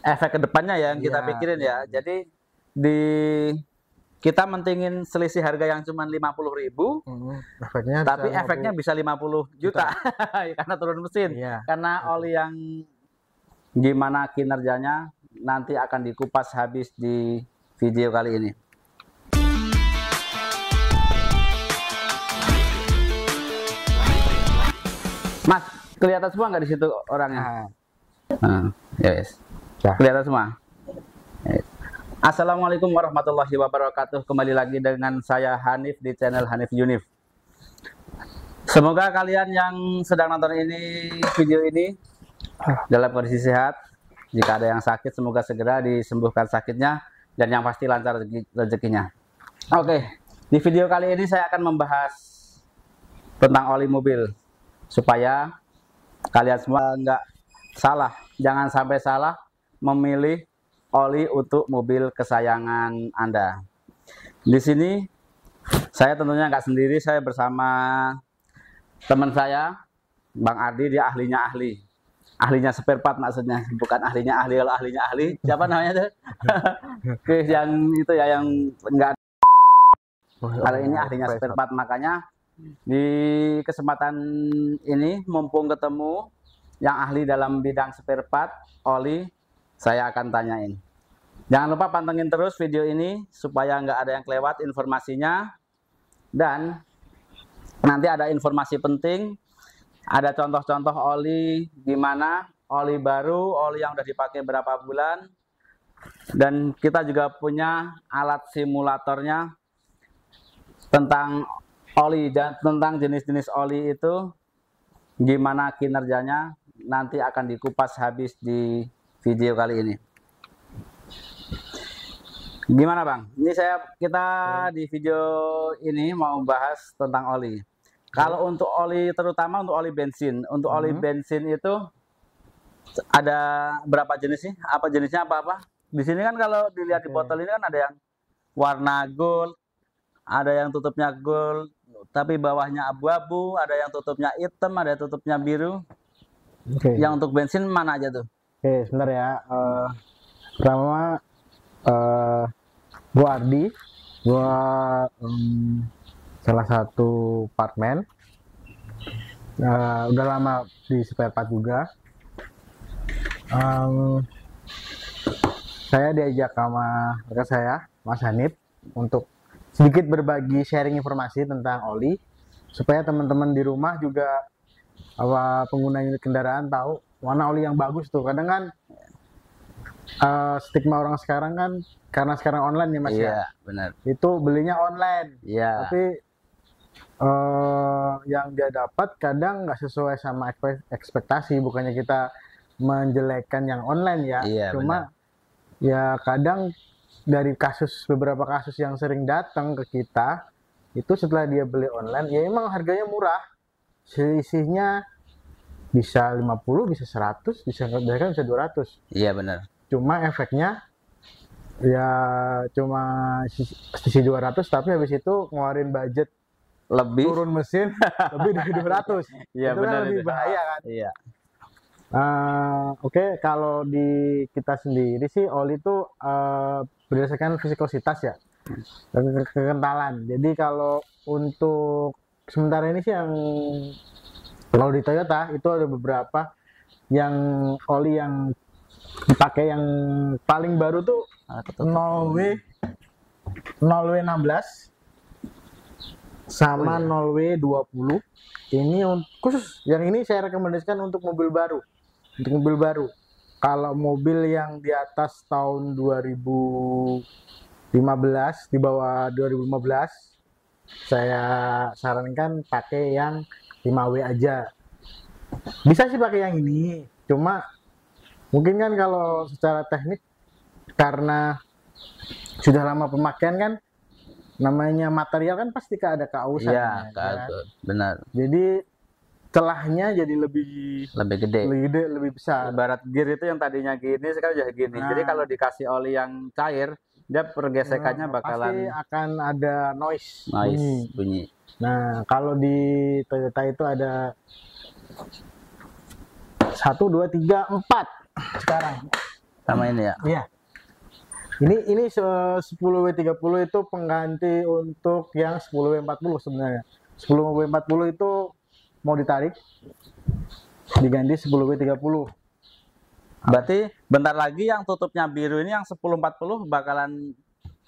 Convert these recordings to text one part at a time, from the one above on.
efek kedepannya ya yang kita pikirin ya. Jadi di kita mentingin selisih harga yang cuma 50.000, efeknya tapi efeknya bisa 50 juta karena turun mesin. Iya. Karena oli yang gimana kinerjanya nanti akan dikupas habis di video kali ini. Mas, kelihatan semua nggak di situ orangnya? Yes. Kelihatan semua. Yes. Assalamualaikum warahmatullahi wabarakatuh. Kembali lagi dengan saya Hanif di channel Hanif Yunif. Semoga kalian yang sedang nonton video ini dalam kondisi sehat. Jika ada yang sakit, semoga segera disembuhkan sakitnya dan yang pasti lancar rezekinya. Oke, di video kali ini saya akan membahas tentang oli mobil supaya kalian semua nggak salah, jangan sampai salah memilih oli untuk mobil kesayangan Anda. Di sini saya tentunya nggak sendiri, saya bersama teman saya, Bang Ardi. Dia ahlinya spare part, maksudnya bukan ahlinya ahli. Kalau ahlinya ahli, siapa namanya tuh? Oke, yang itu ya, yang enggak. Kalau ini ahlinya spare part, makanya di kesempatan ini mumpung ketemu yang ahli dalam bidang spare part oli, saya akan tanyain. Jangan lupa pantengin terus video ini supaya nggak ada yang kelewat informasinya, dan nanti ada informasi penting, ada contoh-contoh oli gimana, oli baru, oli yang udah dipakai berapa bulan, dan kita juga punya alat simulatornya tentang oli dan tentang jenis-jenis oli itu gimana kinerjanya nanti akan dikupas habis di video kali ini. Gimana Bang? Ini kita di video ini mau bahas tentang oli. Kalau untuk oli, terutama untuk oli bensin, untuk oli bensin itu ada berapa jenis sih? Apa jenisnya apa? Di sini kan kalau dilihat di botol ini kan ada yang warna gold, ada yang tutupnya gold tapi bawahnya abu-abu, ada yang tutupnya hitam, ada yang tutupnya biru. Yang untuk bensin mana aja tuh? Sebentar ya. Pertama, gua Ardi, gua salah satu partman. Udah lama di spare part juga. Saya diajak sama rekan saya, Mas Hanif, untuk sedikit berbagi sharing informasi tentang oli supaya teman-teman di rumah juga pengguna unit kendaraan tahu mana oli yang bagus tuh. Kadang kan stigma orang sekarang kan karena sekarang online ya Mas. Iya, benar. Itu belinya online. Iya. Tapi yang dia dapat kadang nggak sesuai sama ekspektasi. Bukannya kita menjelekkan yang online ya. Iya, cuma benar. Ya kadang dari beberapa kasus yang sering datang ke kita itu setelah dia beli online, ya emang harganya murah, selisihnya bisa 50, bisa 100, bisa 200. Iya benar. Cuma efeknya ya cuma sisi 200, tapi habis itu ngeluarin budget lebih, turun mesin lebih dari 200. Iya itu benar, kan lebih itu bahaya kan. Iya. Oke, kalau di kita sendiri sih oli itu berdasarkan viskositas ya, kekentalan. Jadi kalau untuk sementara ini sih yang kalau di Toyota itu ada beberapa yang oli yang dipakai yang paling baru tuh 0W16 sama 0W20. Ini khusus yang ini saya rekomendasikan untuk mobil baru. Kalau mobil yang di atas tahun 2015, di bawah 2015, saya sarankan pakai yang 5W aja. Bisa sih pakai yang ini, cuma mungkin kan kalau secara teknik karena sudah lama pemakaian kan, namanya material kan pasti ada keausan. Iya, kan? Benar. Jadi celahnya jadi lebih gede, lebih besar. Ibarat gear itu yang tadinya gini sekarang jadi gini. Jadi kalau dikasih oli yang cair, dia pergesekannya bakalan pasti akan ada noise, bunyi. Nah, kalau di Toyota itu ada 1, 2, 3, 4 sekarang. sama ini ya. Iya. Ini 10W30 itu pengganti untuk yang 10W40 sebenarnya. 10W40 itu mau ditarik, diganti 10W30. Berarti bentar lagi yang tutupnya biru ini yang 1040 bakalan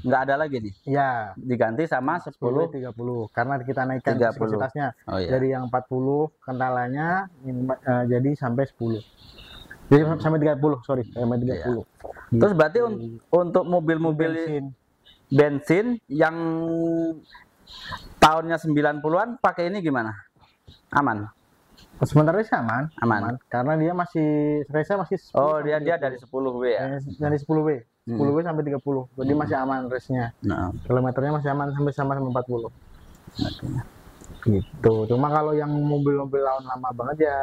nggak ada lagi nih. Ya, Diganti sama 10W30 karena kita naikkan 30. kapasitasnya Oh, iya. dari yang 40 kentalannya jadi sampai 10. Jadi sampai 30, sorry, sampai 30. Terus berarti untuk mobil-mobil bensin yang tahunnya 90-an pakai ini gimana? Aman? Sementara sih aman, Aman. karena dia masih race masih 10 Oh, dia sampai dari 10W ya. dari 10W. 10W sampai 30. Jadi masih aman race-nya. Nah, Kilometernya masih aman sampai 40. oke. Gitu. Cuma kalau yang mobil-mobil tahun lama banget ya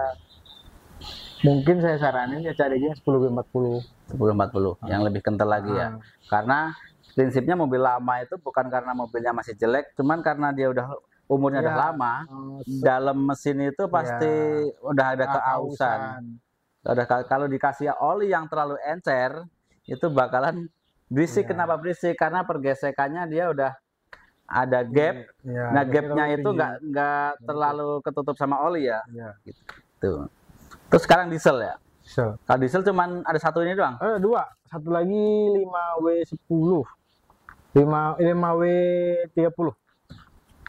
mungkin saya saranin ya cari aja yang 10W40. 1040 yang lebih kental lagi ya. Karena prinsipnya mobil lama itu bukan karena mobilnya masih jelek, cuman karena dia udah umurnya udah lama, dalam mesin itu pasti udah ada keausan. Kalau dikasih oli yang terlalu encer, itu bakalan berisik. Kenapa berisik? Karena pergesekannya dia udah ada gap. Nah, gapnya itu nggak terlalu ketutup sama oli ya. Gitu. Terus sekarang diesel ya. Kalau diesel cuman ada satu ini doang. Dua. Satu lagi 5W10. 5W30.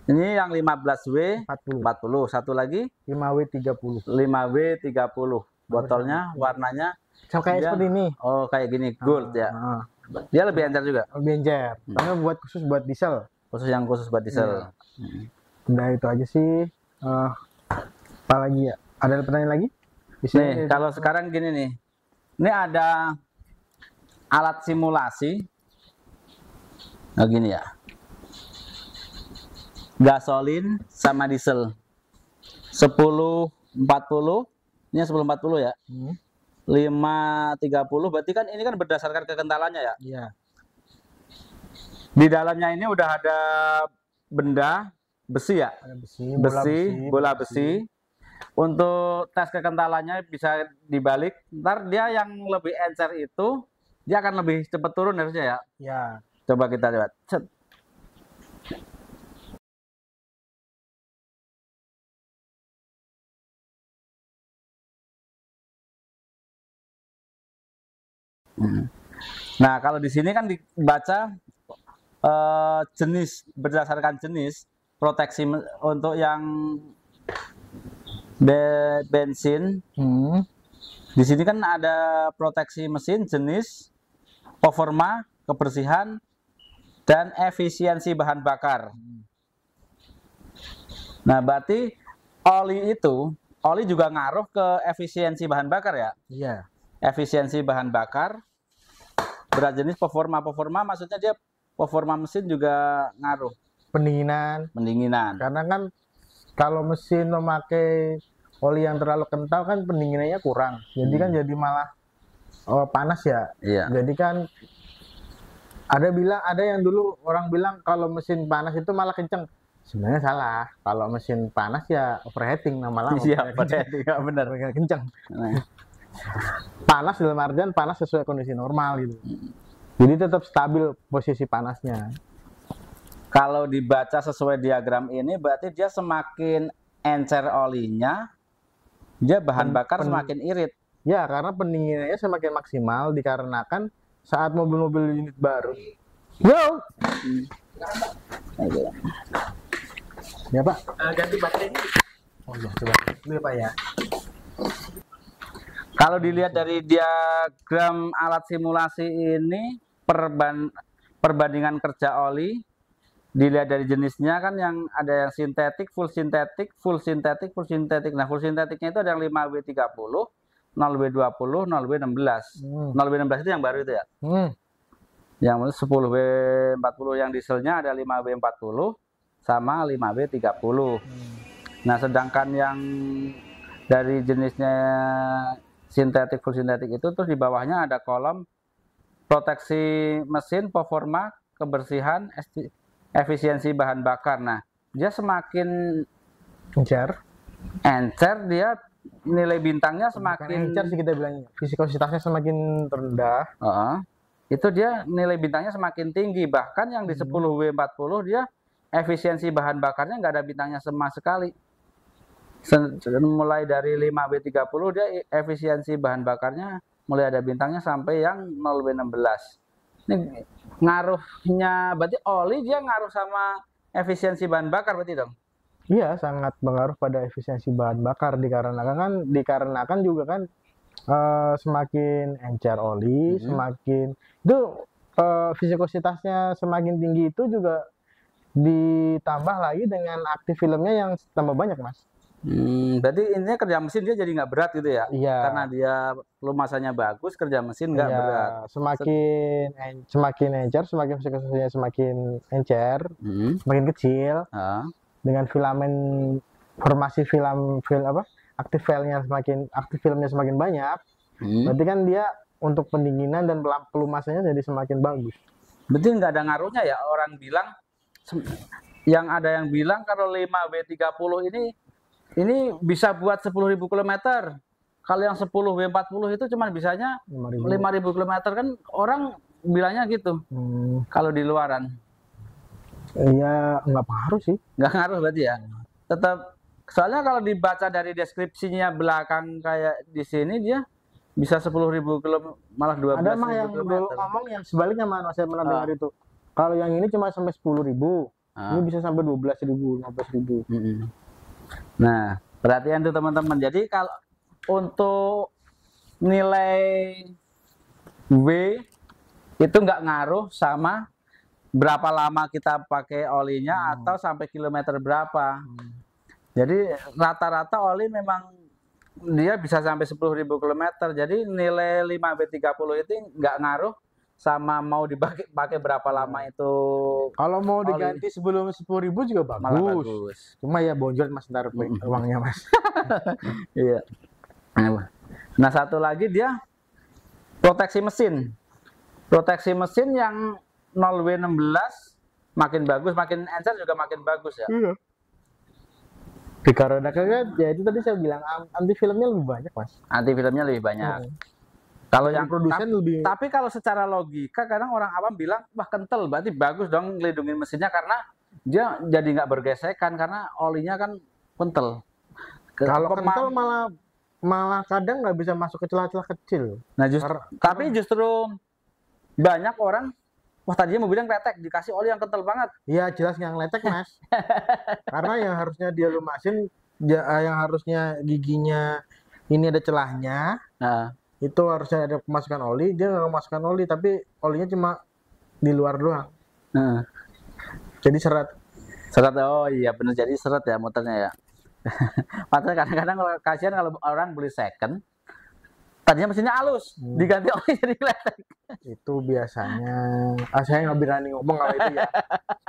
Ini yang 15W 40. Satu lagi 5W30. 5W30. Botolnya warnanya kayak seperti ini. Oh, kayak gini, gold ya. Dia lebih encer juga. Lebih encer. Karena buat khusus buat diesel. Khusus buat diesel. Udah itu aja sih. Apa lagi ya? Ada pertanyaan lagi? Nih, kalau sekarang gini nih. Ini ada alat simulasi. Nah, gini ya. Gasolin sama diesel. 1040. Ini 1040 ya. 530 berarti kan ini kan berdasarkan kekentalannya ya. Iya. Di dalamnya ini udah ada benda besi ya. Bola besi. Untuk tes kekentalannya bisa dibalik. Ntar dia yang lebih encer itu dia akan lebih cepat turun harusnya ya. Ya. Coba kita lihat. Cet. Nah, kalau di sini kan dibaca jenis, berdasarkan jenis proteksi untuk yang bensin. Di sini kan ada proteksi mesin, jenis, performa, kebersihan, dan efisiensi bahan bakar. Nah, berarti oli juga ngaruh ke efisiensi bahan bakar ya? Iya. Efisiensi bahan bakar, berat jenis, performa maksudnya dia performa mesin juga ngaruh. Pendinginan. Karena kan kalau mesin memakai oli yang terlalu kental kan pendinginannya kurang. Jadi kan jadi malah panas ya. Iya. Jadi kan ada yang dulu orang bilang kalau mesin panas itu malah kenceng. Sebenarnya salah. Kalau mesin panas ya overheating malah. Iya, overheating, benar. Kenceng. Panas dalam artian panas sesuai kondisi normal gitu. Jadi tetap stabil posisi panasnya. Kalau dibaca sesuai diagram ini berarti dia semakin encer olinya, dia bahan bakar semakin irit. Ya, karena pendinginannya semakin maksimal dikarenakan saat mobil-mobil unit baru. Ya, Pak. Ganti baterai. Oh ya, coba. Dulu Pak ya. Kalau dilihat dari diagram alat simulasi ini, perbandingan kerja oli, dilihat dari jenisnya kan yang ada yang sintetik, full sintetik, full sintetik, full sintetik. Nah, full sintetiknya itu ada yang 5W30, 0W20, 0W16. 0W16 itu yang baru itu ya? Yang 10W40 yang dieselnya ada 5W40 sama 5W30. Nah, sedangkan yang dari jenisnya sintetik, full sintetik itu terus di bawahnya ada kolom proteksi mesin, performa, kebersihan, efisiensi bahan bakar. Nah, dia semakin encer dia nilai bintangnya Bukan semakin encer sih kita bilangnya. Viskositasnya semakin rendah. Itu dia nilai bintangnya semakin tinggi. Bahkan yang di 10W40 dia efisiensi bahan bakarnya nggak ada bintangnya sama sekali. Mulai dari 5W30 dia efisiensi bahan bakarnya mulai ada bintangnya sampai yang 0W16. Ini ngaruhnya berarti oli dia ngaruh sama efisiensi bahan bakar berarti dong? Iya, sangat pengaruh pada efisiensi bahan bakar dikarenakan juga kan semakin encer oli, semakin itu viskositasnya semakin tinggi itu juga ditambah lagi dengan aktif filmnya yang tambah banyak, Mas. Berarti intinya kerja mesin dia jadi nggak berat gitu ya? Iya. Karena dia pelumasannya bagus, kerja mesin nggak berat. Semakin encer, semakin viskositasnya semakin encer, semakin kecil. Dengan filamen formasi aktif filmnya semakin banyak. Berarti kan dia untuk pendinginan dan pelumasannya jadi semakin bagus. Berarti nggak ada ngaruhnya ya orang bilang, yang ada yang bilang kalau 5W30 ini bisa buat 10.000 km. Kalau yang 10W40 itu cuma bisanya 5.000 km kan orang bilangnya gitu. Kalau di luaran. Iya, nggak pengaruh sih. Nggak ngaruh berarti ya. Tetap, soalnya kalau dibaca dari deskripsinya belakang kayak di sini dia bisa 10.000 km, malah 12.000 km. Ada mah yang dulu ngomong yang sebaliknya, mana saya pernah dengar itu. Kalau yang ini cuma sampai 10.000, ini bisa sampai 12.000, 15.000. Nah, perhatian tuh teman-teman. Jadi kalau untuk nilai W itu nggak ngaruh sama berapa lama kita pakai olinya atau sampai kilometer berapa. Jadi rata-rata oli memang dia bisa sampai 10.000 km. Jadi nilai 5W30 itu nggak ngaruh sama mau dipakai berapa lama itu. Kalau mau diganti sebelum 10.000 juga bagus. Malah bagus. Cuma ya bonjol Mas, ntar uangnya Mas. Iya. Nah, satu lagi dia proteksi mesin. Proteksi mesin yang 0W16 makin bagus, makin encer juga makin bagus ya. Iya. Dikarenakan ya itu tadi saya bilang anti filmnya lebih banyak, Mas. Anti filmnya lebih banyak. Kalau yang produsen lebih. Tapi kalau secara logika kadang orang awam bilang wah kental, berarti bagus dong ngelindungin mesinnya karena dia jadi nggak bergesekan karena olinya kan kental. Kalau kental malah kadang nggak bisa masuk ke celah-celah kecil. Nah tapi justru banyak orang wah tadinya mau bilang letek, dikasih oli yang kental banget. Iya jelas yang letek Mas. Karena yang harusnya dia lumasin, yang harusnya giginya ini ada celahnya. Itu harusnya ada pemasukan oli, dia nggak memasukkan oli, tapi olinya cuma di luar doang. Jadi seret. Oh iya benar, jadi seret ya muternya ya. Padahal kadang-kadang kasihan kalau orang beli second, tadinya mesinnya halus, diganti oli jadi letek. Itu biasanya, saya nggak berani ngomong kalau itu ya.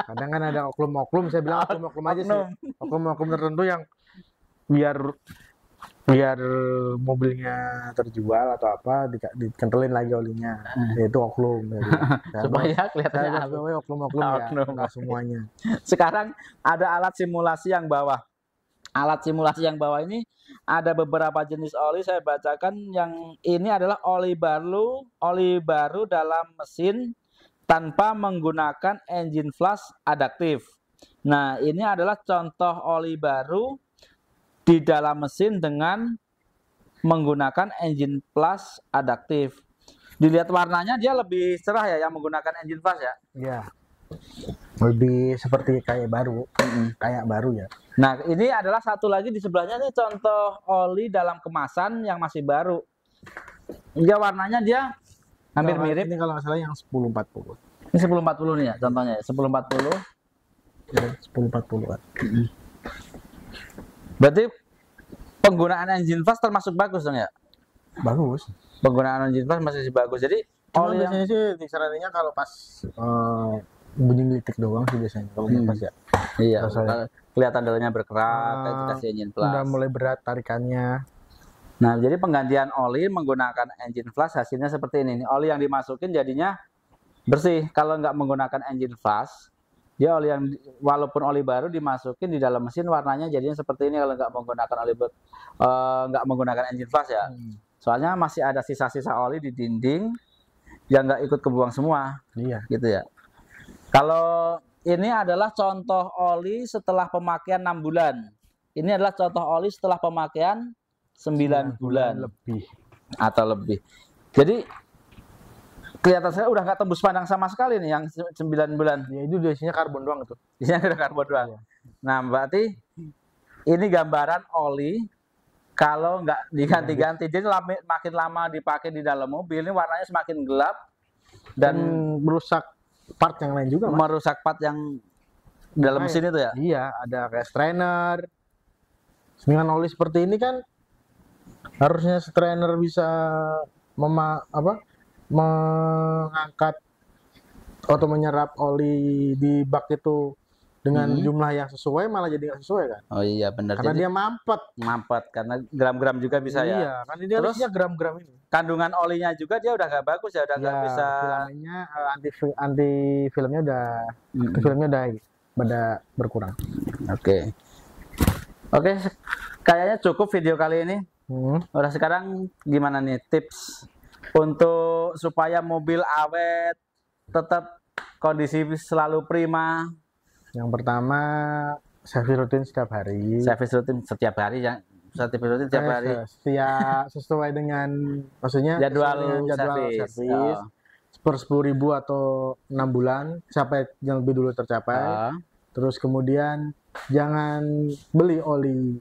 Kadang kan ada oknum-oknum, saya bilang oknum-oknum aja sih. Oknum-oknum tertentu yang biar mobilnya terjual atau apa dikentelin lagi olinya, yaitu oknum. Supaya kelihatannya oknum-oknum ya, nggak semuanya. Sekarang ada alat simulasi yang bawah. Alat simulasi yang bawah ini ada beberapa jenis oli, saya bacakan. Yang ini adalah oli baru dalam mesin tanpa menggunakan engine flush adaptif. Nah, ini adalah contoh oli baru di dalam mesin dengan menggunakan engine flush adaptif. Dilihat warnanya dia lebih cerah ya yang menggunakan engine flush ya. Iya. Lebih seperti kayak baru, kayak baru ya. Nah, ini adalah satu lagi di sebelahnya nih contoh oli dalam kemasan yang masih baru. Dia warnanya dia hampir mirip. Ini kalau nggak salah yang 1040. Ini 1040 nih ya contohnya, 1040. Ya, 1040-an. Berarti penggunaan engine flush termasuk bagus dong ya? Bagus. Penggunaan engine flush masih bagus. Jadi oli biasanya sih disarankannya kalau pas bunyi gelitik doang sih biasanya kalau pas ya. Iya. Kelihatan dalamnya berkerak, itu kasih engine flush. Udah mulai berat tarikannya. Nah, jadi penggantian oli menggunakan engine flush hasilnya seperti ini. Oli yang dimasukin jadinya bersih. Kalau nggak menggunakan engine flush, Dia oli yang walaupun oli baru dimasukin di dalam mesin warnanya jadinya seperti ini kalau nggak menggunakan nggak menggunakan engine flush ya. Soalnya masih ada sisa-sisa oli di dinding yang nggak ikut kebuang semua. Iya. Gitu ya. Kalau ini adalah contoh oli setelah pemakaian 6 bulan. Ini adalah contoh oli setelah pemakaian 9 bulan lebih atau lebih. Jadi kelihatan saya udah nggak tembus pandang sama sekali nih yang 9 bulan. Ya itu isinya karbon doang itu. Isinya udah karbon doang. Ya. Nah, berarti ini gambaran oli kalau nggak diganti-ganti. Jadi makin lama dipakai di dalam mobil ini warnanya semakin gelap dan merusak part yang lain juga. Merusak part yang dalam mesin itu ya. Iya, ada kayak strainer. Dengan oli seperti ini kan harusnya strainer bisa mengangkat atau menyerap oli di bak itu dengan jumlah yang sesuai, malah jadi nggak sesuai kan? Oh iya benar. Karena dia mampet karena gram-gram juga bisa ya. Iya, kan dia harusnya gram-gram ini. Kandungan olinya juga dia udah nggak bagus ya, udah nggak bisa. Filamentnya anti filmnya udah berkurang. Oke. Oke, kayaknya cukup video kali ini. Udah sekarang gimana nih tips untuk supaya mobil awet, tetap kondisi selalu prima? Yang pertama, servis rutin setiap hari. Servis rutin setiap hari ya. Servis rutin setiap hari. Sesuai dengan maksudnya jadwal servis. Per 10.000 atau 6 bulan sampai yang lebih dulu tercapai. Terus kemudian jangan beli oli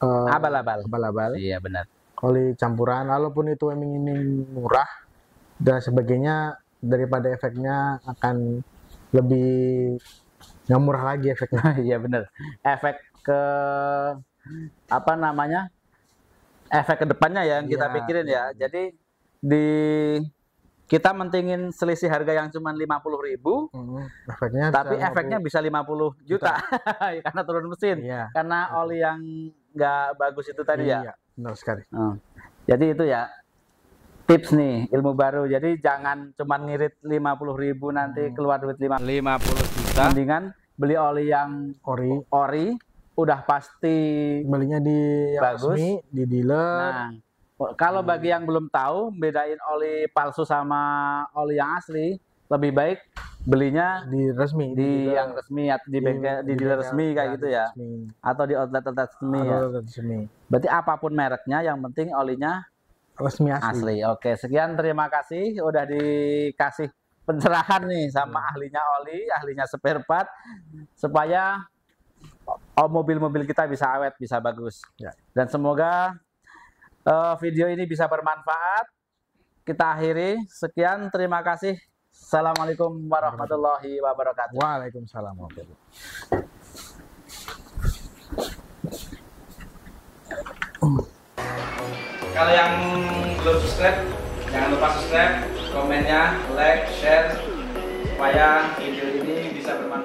abal-abal. Iya benar. Oli campuran, walaupun itu memang ini murah dan sebagainya, daripada efeknya akan lebih nggak murah lagi efeknya. Iya benar. Efek ke apa namanya? Efek ke depannya ya yang kita pikirin ya. Jadi kita mentingin selisih harga yang cuma 50.000, tapi efeknya bisa 50 juta karena turun mesin, karena oli yang nggak bagus itu tadi ya. Benar sekali. Jadi itu ya tips nih, ilmu baru. Jadi jangan cuma ngirit 50.000 nanti keluar duit 50 juta. Mendingan beli oli yang ori, udah pasti belinya di bagus, resmi, di dealer. Nah, kalau bagi yang belum tahu bedain oli palsu sama oli yang asli, lebih baik belinya di resmi, yang resmi atau di bengkel di dealer resmi kayak gitu ya. Atau di outlet resmi ya. Berarti apapun mereknya yang penting olinya resmi asli. Oke, sekian, terima kasih udah dikasih pencerahan nih sama ahlinya oli, ahlinya spare part supaya mobil-mobil kita bisa awet, bisa bagus. Dan semoga video ini bisa bermanfaat. Kita akhiri. Sekian, terima kasih. Assalamualaikum warahmatullahi wabarakatuh. Waalaikumsalam warahmatullahi wabarakatuh. Kalau yang belum subscribe, jangan lupa subscribe, komennya, like, share, supaya video ini bisa bermanfaat.